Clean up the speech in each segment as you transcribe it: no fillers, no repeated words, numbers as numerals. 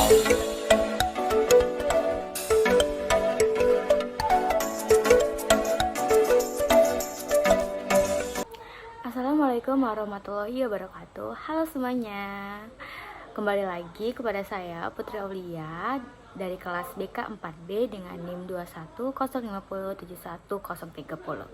Assalamualaikum warahmatullahi wabarakatuh. Halo semuanya. Kembali lagi kepada saya Putri Aulia dari kelas BK 4B dengan NIM 210507130.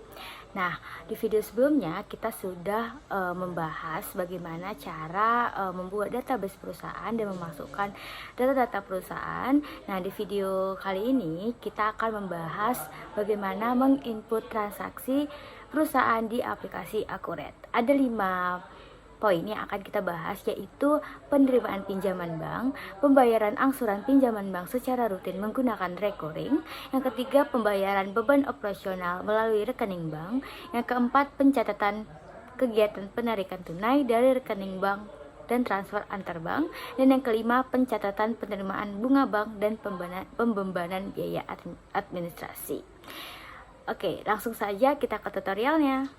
Nah, di video sebelumnya kita sudah membahas bagaimana cara membuat database perusahaan dan memasukkan data-data perusahaan. Nah, di video kali ini kita akan membahas bagaimana menginput transaksi perusahaan di aplikasi Akuret. Ada 5 poin yang akan kita bahas, yaitu penerimaan pinjaman bank, pembayaran angsuran pinjaman bank secara rutin menggunakan recurring, yang ketiga pembayaran beban operasional melalui rekening bank, yang keempat pencatatan kegiatan penarikan tunai dari rekening bank dan transfer antar bank, dan yang kelima pencatatan penerimaan bunga bank dan pembebanan biaya administrasi. Oke, langsung saja kita ke tutorialnya.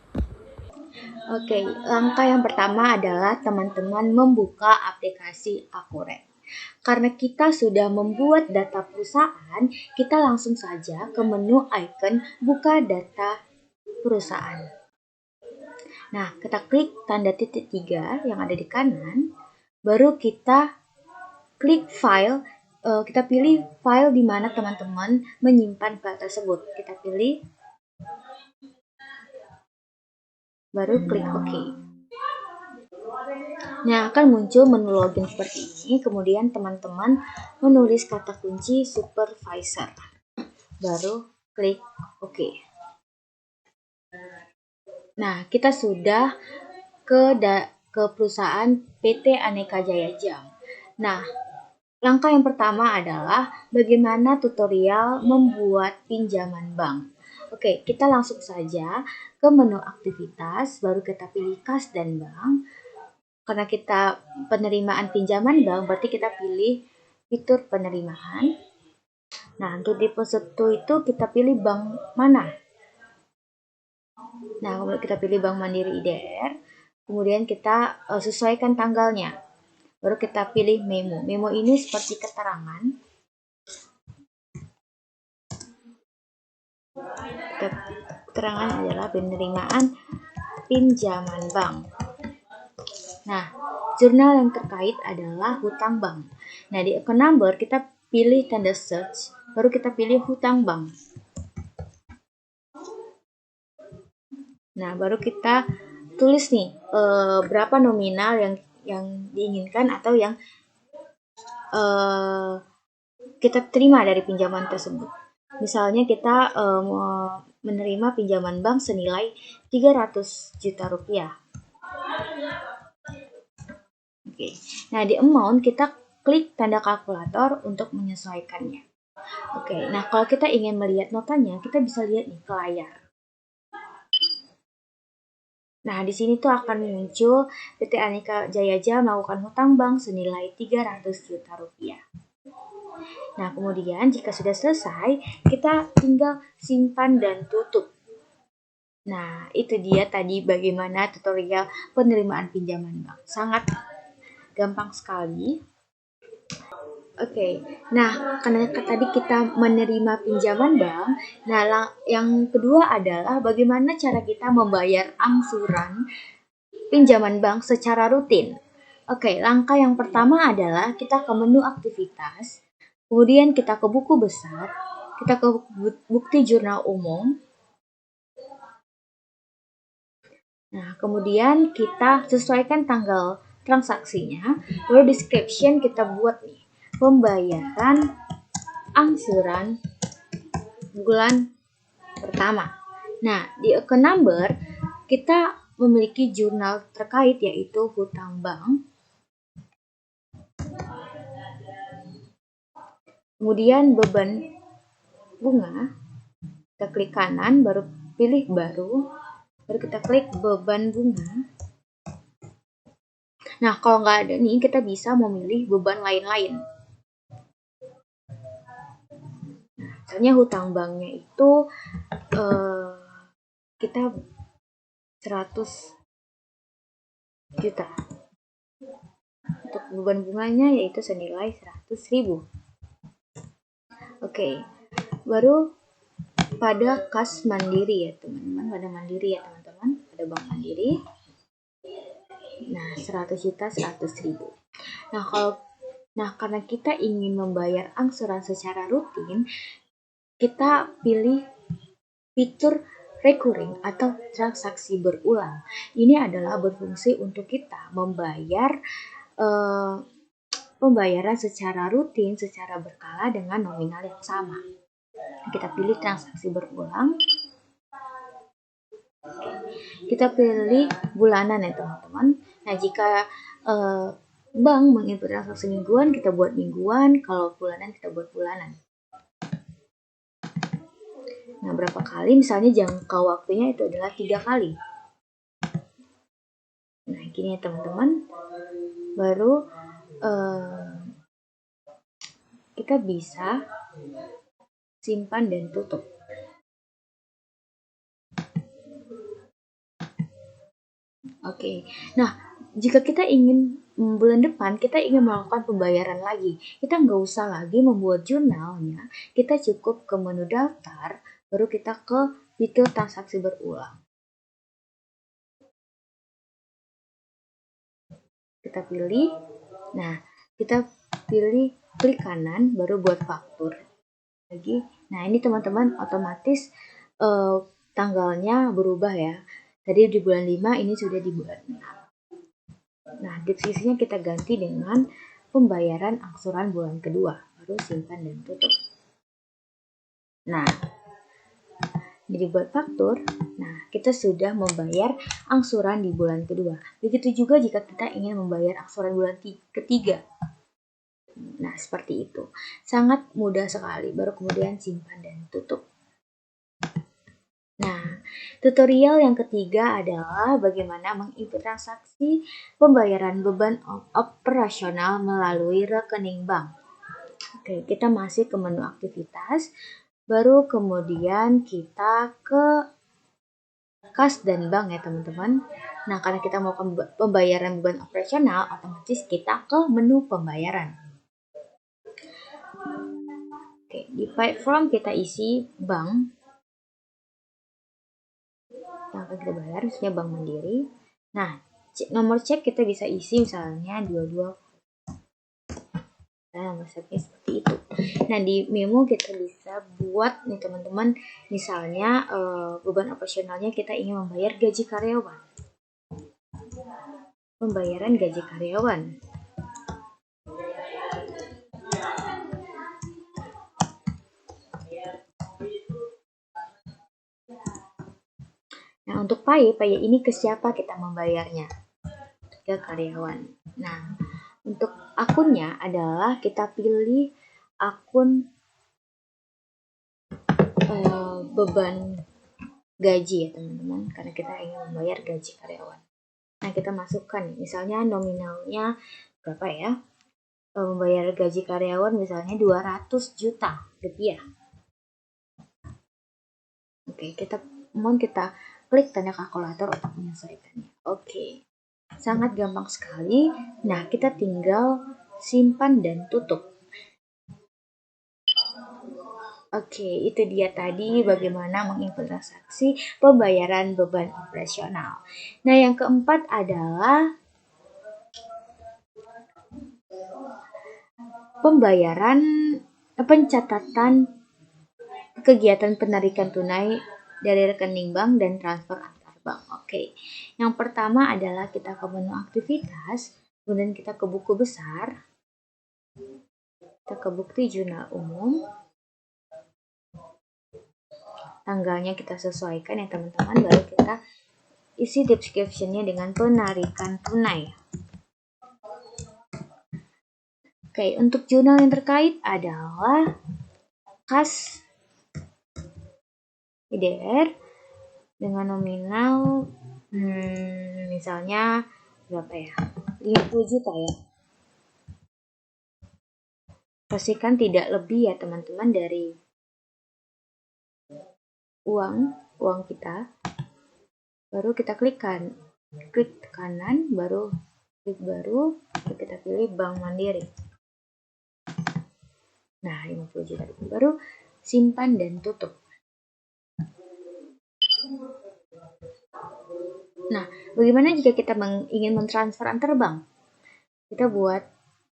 Oke, langkah yang pertama adalah teman-teman membuka aplikasi Akuret. Karena kita sudah membuat data perusahaan, kita langsung saja ke menu icon buka data perusahaan. Nah, kita klik tanda titik 3 yang ada di kanan, baru kita klik file, kita pilih file di mana teman-teman menyimpan file tersebut. Kita pilih, baru klik OK. Nah, akan muncul menu login seperti ini. Kemudian teman-teman menulis kata kunci supervisor. Baru klik OK. Nah, kita sudah ke perusahaan PT Aneka Jaya Jam. Nah, langkah yang pertama adalah bagaimana tutorial membuat pinjaman bank. Oke, kita langsung saja ke menu aktivitas, baru kita pilih kas dan bank. Karena kita penerimaan pinjaman bank, berarti kita pilih fitur penerimaan. Nah, untuk deposito itu kita pilih bank mana? Nah, kita pilih Bank Mandiri IDR. Kemudian kita sesuaikan tanggalnya. Baru kita pilih memo. Memo ini seperti keterangan. Keterangan adalah penerimaan pinjaman bank. Nah, jurnal yang terkait adalah hutang bank. Nah, di account number kita pilih tanda search, baru kita pilih hutang bank. Nah, baru kita tulis nih berapa nominal yang diinginkan atau yang kita terima dari pinjaman tersebut. Misalnya kita menerima pinjaman bank senilai 300 juta rupiah. Oke. Nah, di amount kita klik tanda kalkulator untuk menyesuaikannya. Oke. Nah, kalau kita ingin melihat notanya, kita bisa lihat nih ke layar. Nah, di sini tuh akan muncul PT Aneka Jaya Jam melakukan hutang bank senilai 300 juta rupiah. Nah, kemudian jika sudah selesai, kita tinggal simpan dan tutup. Nah, itu dia tadi bagaimana tutorial penerimaan pinjaman bank. Sangat gampang sekali. Oke, nah karena tadi kita menerima pinjaman bank, nah yang kedua adalah bagaimana cara kita membayar angsuran pinjaman bank secara rutin. Oke, langkah yang pertama adalah kita ke menu aktivitas, kemudian kita ke buku besar, kita ke bukti jurnal umum. Nah, kemudian kita sesuaikan tanggal transaksinya, lalu description kita buat nih, pembayaran angsuran bulan pertama. Nah, di account number kita memiliki jurnal terkait yaitu hutang bank. Kemudian beban bunga, kita klik kanan, baru pilih baru kita klik beban bunga. Nah, kalau nggak ada nih, kita bisa memilih beban lain-lain. Misalnya hutang banknya itu kita 100 juta. Untuk beban bunganya yaitu senilai 100.000. Oke, baru pada kas mandiri ya teman-teman, pada mandiri ya teman-teman, pada bank mandiri. Nah, 100 juta 100.000. Nah, karena kita ingin membayar angsuran secara rutin, kita pilih fitur recurring atau transaksi berulang. Ini adalah berfungsi untuk kita membayar pembayaran secara rutin, secara berkala dengan nominal yang sama. Kita pilih transaksi berulang. Kita pilih bulanan ya teman-teman. Nah, jika bank menginput transaksi mingguan, kita buat mingguan. Kalau bulanan, kita buat bulanan. Nah, berapa kali? Misalnya jangka waktunya itu adalah 3 kali. Nah, gini ya teman-teman. Baru kita bisa simpan dan tutup. Oke. Nah, jika kita ingin bulan depan kita ingin melakukan pembayaran lagi, kita nggak usah lagi membuat jurnalnya. Kita cukup ke menu daftar, baru kita ke fitur transaksi berulang. Kita pilih. Nah, kita pilih klik kanan, baru buat faktur. Lagi. Nah, ini teman-teman otomatis tanggalnya berubah ya. Tadi di bulan 5, ini sudah di bulan 6. Nah, deskripsinya kita ganti dengan pembayaran angsuran bulan kedua. Baru simpan dan tutup. Nah, jadi buat faktur, nah kita sudah membayar angsuran di bulan kedua. Begitu juga jika kita ingin membayar angsuran bulan ketiga. Nah, seperti itu. Sangat mudah sekali. Baru kemudian simpan dan tutup. Nah, tutorial yang ketiga adalah bagaimana menginput transaksi pembayaran beban operasional melalui rekening bank. Oke, kita masih ke menu aktivitas, baru kemudian kita ke kas dan bank ya teman-teman. Nah, karena kita mau pembayaran beban operasional, otomatis kita ke menu pembayaran. Oke, di file form kita isi bank. Yang akan kita bayar, misalnya Bank Mandiri. Nah, nomor cek kita bisa isi misalnya 22. Nah, nomor ceknya seperti itu. Nah, di memo kita bisa buat nih teman-teman, misalnya beban operasionalnya kita ingin membayar gaji karyawan. Pembayaran gaji karyawan. Nah, untuk pay ini ke siapa kita membayarnya? Ke karyawan. Nah, untuk akunnya adalah kita pilih akun beban gaji ya teman-teman, karena kita ingin membayar gaji karyawan. Nah, kita masukkan misalnya nominalnya berapa ya? Membayar gaji karyawan misalnya 200 juta rupiah. Oke, kita klik tanda kalkulator untuk menyelesaikannya. Oke, sangat gampang sekali. Nah, kita tinggal simpan dan tutup. Oke, itu dia tadi bagaimana menginput transaksi pembayaran beban operasional. Nah, yang keempat adalah pencatatan kegiatan penarikan tunai dari rekening bank dan transfer antar bank. Oke, yang pertama adalah kita ke menu aktivitas, kemudian kita ke buku besar, kita ke bukti jurnal umum, tanggalnya kita sesuaikan ya teman-teman, baru kita isi description-nya dengan penarikan tunai. Oke, untuk jurnal yang terkait adalah kas IDR dengan nominal misalnya berapa ya? 50 juta ya. Pastikan tidak lebih ya teman-teman dari uang kita. Baru kita klik kanan, baru klik baru, lalu kita pilih Bank Mandiri. Nah, 50 juta baru simpan dan tutup. Nah, bagaimana jika kita ingin mentransfer antar bank? Kita buat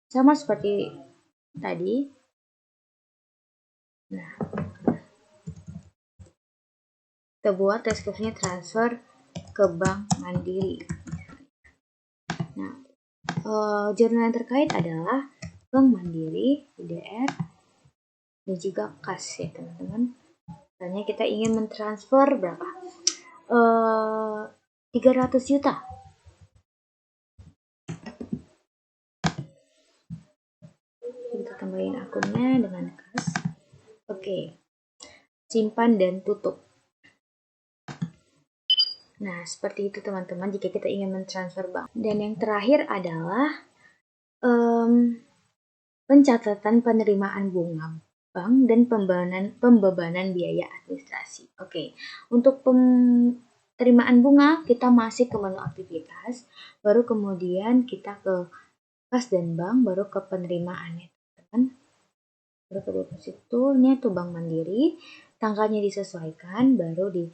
sama seperti tadi. Nah, kita buat deskripsinya transfer ke Bank Mandiri. Nah, jurnal yang terkait adalah Bank Mandiri, IDR, dan juga kas ya teman-teman. Misalnya kita ingin mentransfer berapa? 300 juta. Kita tambahin akunnya dengan kas. Oke. Simpan dan tutup. Nah, seperti itu teman-teman jika kita ingin mentransfer bank. Dan yang terakhir adalah pencatatan penerimaan bunga bank dan pembebanan biaya administrasi. Oke. Untuk penerimaan bunga kita masih ke menu aktivitas, baru kemudian kita ke kas dan bank, baru ke penerimaannya teman-teman. Baru ke depositonya itu Bank Mandiri, tanggalnya disesuaikan, baru di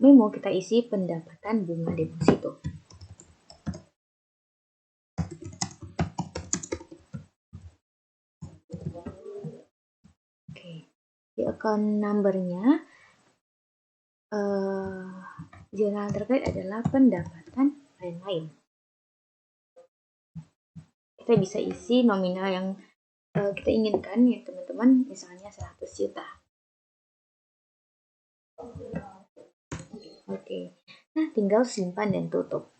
memo kita isi pendapatan bunga deposito. Oke, di account numbernya jurnal terkait adalah pendapatan lain-lain. Kita bisa isi nominal yang kita inginkan ya teman-teman, misalnya 100 juta. Oke, nah tinggal simpan dan tutup.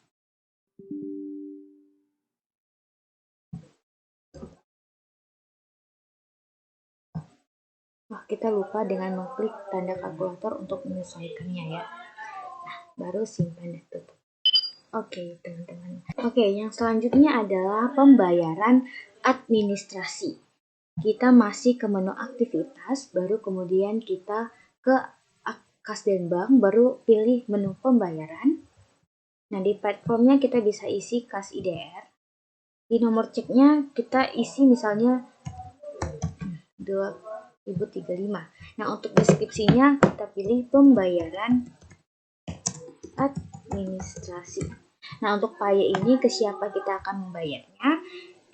Wah, kita lupa dengan mengklik tanda kalkulator untuk menyesuaikannya ya. Nah, baru simpan dan tutup. Oke, teman-teman. Oke, yang selanjutnya adalah pembayaran administrasi. Kita masih ke menu aktivitas, baru kemudian kita ke kas dan bank, baru pilih menu pembayaran. Nah, di platformnya kita bisa isi kas IDR. Di nomor ceknya kita isi misalnya 2035. Nah, untuk deskripsinya kita pilih pembayaran administrasi. Nah, untuk paya ini ke siapa kita akan membayarnya?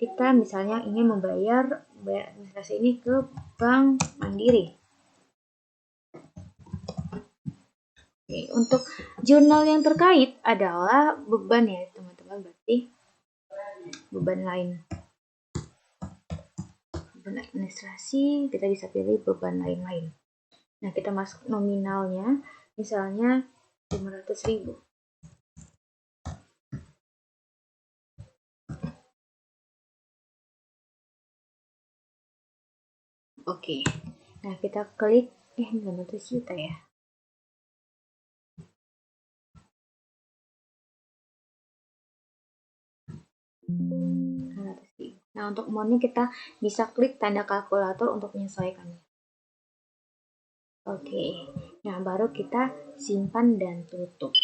Kita misalnya ingin membayar administrasi ini ke Bank Mandiri. Oke, untuk jurnal yang terkait adalah beban ya teman-teman, berarti beban lain. Beban administrasi kita bisa pilih beban lain-lain. Nah, kita masuk nominalnya misalnya 500.000. Oke, nah kita klik 500 juta ya. Nah, untuk amount-nya kita bisa klik tanda kalkulator untuk menyesuaikannya. Oke, nah baru kita simpan dan tutup.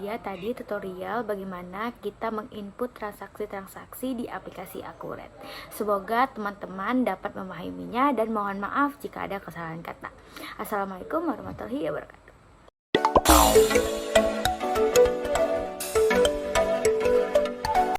Ya, tadi tutorial bagaimana kita menginput transaksi-transaksi di aplikasi Akuret. Semoga teman-teman dapat memahaminya dan mohon maaf jika ada kesalahan kata. Assalamualaikum warahmatullahi wabarakatuh.